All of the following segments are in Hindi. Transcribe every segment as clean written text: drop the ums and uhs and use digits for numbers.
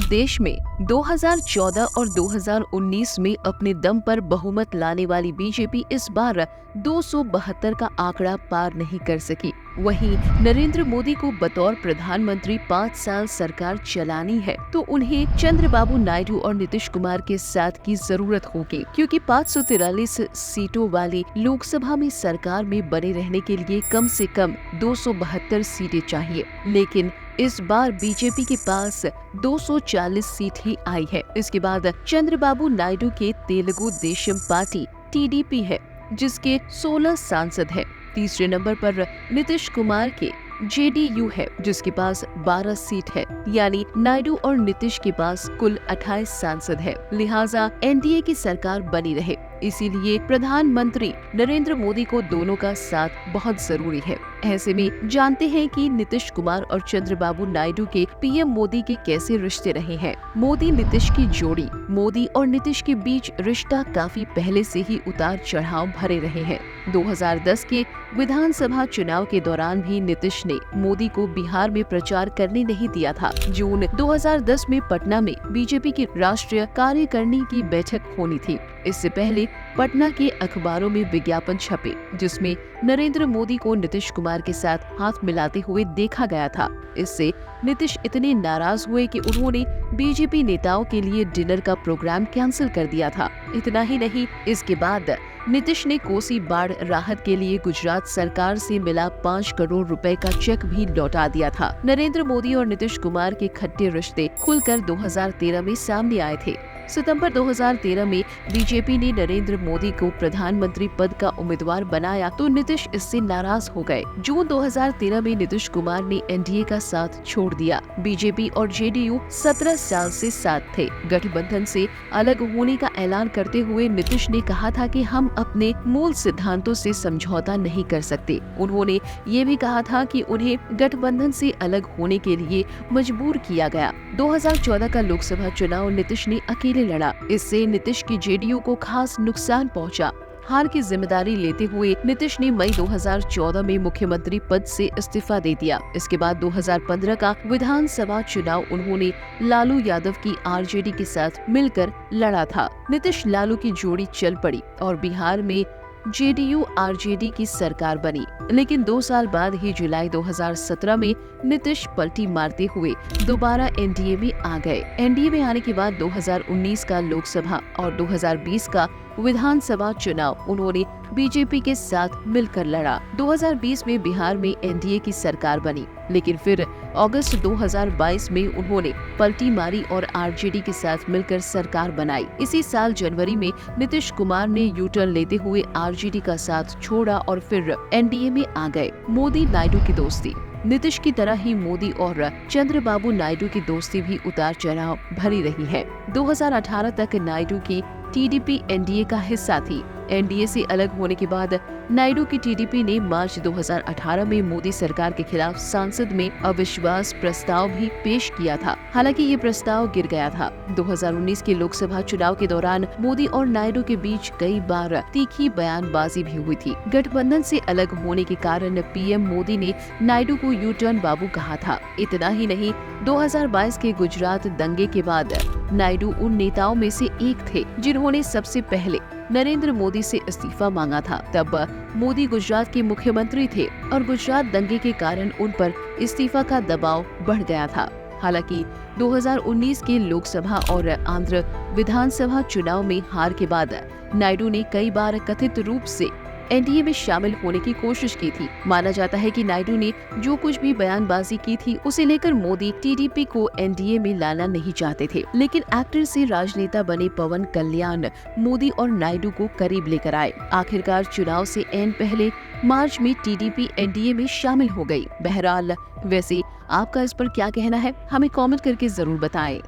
देश में 2014 और 2019 में अपने दम पर बहुमत लाने वाली बीजेपी इस बार 272 का आंकड़ा पार नहीं कर सकी। वहीं नरेंद्र मोदी को बतौर प्रधानमंत्री 5 साल सरकार चलानी है तो उन्हें चंद्रबाबू नायडू और नीतीश कुमार के साथ की जरूरत होगी, क्योंकि 543 सीटों वाली लोकसभा में सरकार में बने रहने के लिए कम से कम 272 सीटें चाहिए। लेकिन इस बार बीजेपी के पास 240 सीट ही आई है। इसके बाद चंद्रबाबू नायडू के तेलुगु देशम पार्टी टीडीपी है, जिसके 16 सांसद है। तीसरे नंबर पर नीतीश कुमार के जेडीयू है, जिसके पास 12 सीट है। यानी नायडू और नीतीश के पास कुल 28 सांसद है। लिहाजा एनडीए की सरकार बनी रहे, इसीलिए प्रधानमंत्री नरेंद्र मोदी को दोनों का साथ बहुत जरूरी है। ऐसे में जानते हैं कि नीतीश कुमार और चंद्रबाबू नायडू के पीएम मोदी के कैसे रिश्ते रहे हैं। मोदी नीतीश की जोड़ी, मोदी और नीतीश के बीच रिश्ता काफी पहले से ही उतार चढ़ाव भरे रहे हैं। 2010 के विधानसभा चुनाव के दौरान भी नीतीश ने मोदी को बिहार में प्रचार करने नहीं दिया था। जून 2010 में पटना में बीजेपी की राष्ट्रीय कार्यकारिणी की बैठक होनी थी। इससे पहले पटना के अखबारों में विज्ञापन छपे, जिसमें नरेंद्र मोदी को नीतीश कुमार के साथ हाथ मिलाते हुए देखा गया था। इससे नीतीश इतने नाराज हुए कि उन्होंने बीजेपी नेताओं के लिए डिनर का प्रोग्राम कैंसिल कर दिया था। इतना ही नहीं, इसके बाद नीतीश ने कोसी बाढ़ राहत के लिए गुजरात सरकार से मिला 5 करोड़ रुपए का चेक भी लौटा दिया था। नरेंद्र मोदी और नीतीश कुमार के खट्टे रिश्ते खुलकर 2013 में सामने आए थे। सितंबर 2013 में बीजेपी ने नरेंद्र मोदी को प्रधानमंत्री पद का उम्मीदवार बनाया तो नीतीश इससे नाराज हो गए। जून 2013 में नीतीश कुमार ने एनडीए का साथ छोड़ दिया। बीजेपी और जेडीयू 17 साल से साथ थे। गठबंधन से अलग होने का ऐलान करते हुए नीतीश ने कहा था कि हम अपने मूल सिद्धांतों से समझौता नहीं कर सकते। उन्होंने ये भी कहा था कि उन्हें गठबंधन से अलग होने के लिए मजबूर किया गया। 2014 का लोकसभा चुनाव नीतीश ने अकेले लड़ा। इससे नीतीश की जेडीयू को खास नुकसान पहुंचा। हार की जिम्मेदारी लेते हुए नीतीश ने मई 2014 में मुख्यमंत्री पद से इस्तीफा दे दिया। इसके बाद 2015 का विधानसभा चुनाव उन्होंने लालू यादव की आरजेडी के साथ मिलकर लड़ा था। नीतीश लालू की जोड़ी चल पड़ी और बिहार में जेडीयू आरजेडी की सरकार बनी। लेकिन 2 साल बाद ही जुलाई 2017 में नीतीश पलटी मारते हुए दोबारा एनडीए में आ गए। एनडीए में आने के बाद 2019 का लोकसभा और 2020 का विधानसभा चुनाव उन्होंने बीजेपी के साथ मिलकर लड़ा। 2020 में बिहार में एनडीए की सरकार बनी, लेकिन फिर अगस्त 2022 में उन्होंने पलटी मारी और आरजेडी के साथ मिलकर सरकार बनाई। इसी साल जनवरी में नीतीश कुमार ने यू टर्न लेते हुए आरजेडी का साथ छोड़ा और फिर एनडीए में आ गए। मोदी नायडू की दोस्ती, नीतीश की तरह ही मोदी और चंद्रबाबू नायडू की दोस्ती भी उतार चढ़ाव भरी रही है। 2018 तक नायडू की टीडीपी एनडीए का हिस्सा थी। एनडीए से अलग होने के बाद नायडू की टीडीपी ने मार्च 2018 में मोदी सरकार के खिलाफ संसद में अविश्वास प्रस्ताव भी पेश किया था। हालांकि ये प्रस्ताव गिर गया था। 2019 के लोकसभा चुनाव के दौरान मोदी और नायडू के बीच कई बार तीखी बयानबाजी भी हुई थी। गठबंधन से अलग होने के कारण पीएम मोदी ने नायडू को यू टर्न बाबू कहा था। इतना ही नहीं, 2022 के गुजरात दंगे के बाद नायडू उन नेताओं में से एक थे जिन्होंने सबसे पहले नरेंद्र मोदी से इस्तीफा मांगा था। तब मोदी गुजरात के मुख्यमंत्री थे और गुजरात दंगे के कारण उन पर इस्तीफा का दबाव बढ़ गया था। हालांकि 2019 के लोकसभा और आंध्र विधानसभा चुनाव में हार के बाद नायडू ने कई बार कथित रूप से एनडीए में शामिल होने की कोशिश की थी। माना जाता है कि नायडू ने जो कुछ भी बयानबाजी की थी उसे लेकर मोदी टीडीपी को एनडीए में लाना नहीं चाहते थे। लेकिन एक्टर से राजनेता बने पवन कल्याण मोदी और नायडू को करीब लेकर आए। आखिरकार चुनाव से ऐन पहले मार्च में टीडीपी एनडीए में शामिल हो गई। बहरहाल, वैसे आपका इस पर क्या कहना है, हमें कॉमेंट करके जरूर बताएं।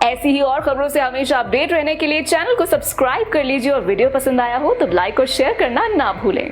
ऐसी ही और खबरों से हमेशा अपडेट रहने के लिए चैनल को सब्सक्राइब कर लीजिए और वीडियो पसंद आया हो तो लाइक और शेयर करना ना भूलें।